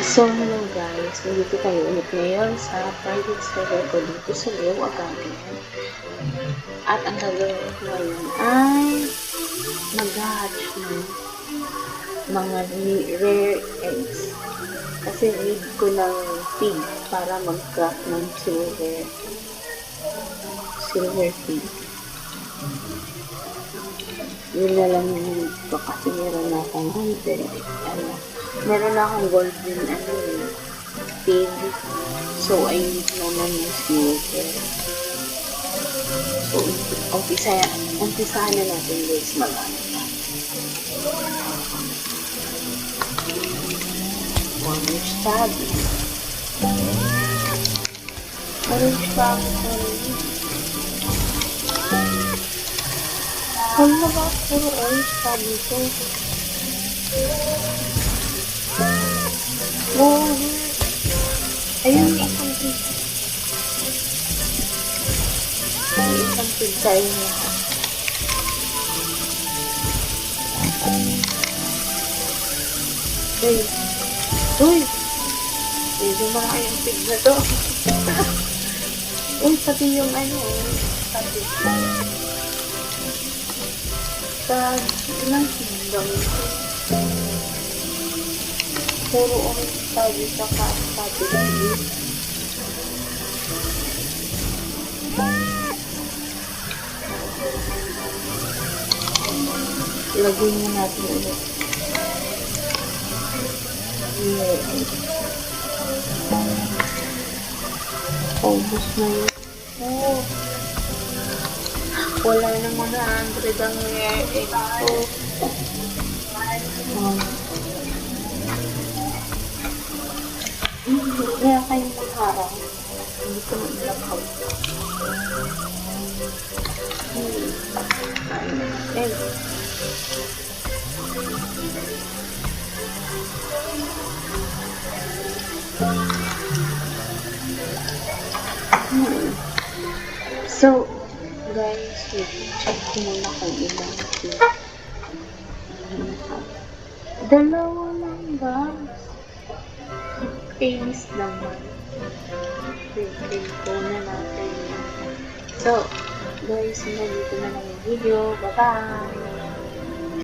So, hello guys, nandito tayo ulit ngayon sa private server ko dito sa Leo Academy. At ang gagawin ko ngayon ay mag-hatch ng mga rare eggs. Kasi need ko ng pig para mag-craft ng silver pig. Yun na lang yung need ko kasi meron na akong meron akong golden pig. So, I need naman yung silver. So, umpisahan na natin guys orange tabby. Ano ba? Puro orange tabby ko. Wow! Ayun, isang pig. Isang pig tayo na. Uy! Medyo malaki yung pig na to. Uy, pati yung pati. Sa ilang kingdom. Puro orange tabby sa pati. Lagyan mo natin ulit. Paubos na yun. Oh. Wala naman 100 ang rare egg ko. Kaya kayong magharang. Hindi ko maglakaw. So, guys, check ko muna kung ilang pig. Dalawa lang guys. Panis naman. Pwede ko na natin. So, guys, dito na lang yung video. Bye-bye!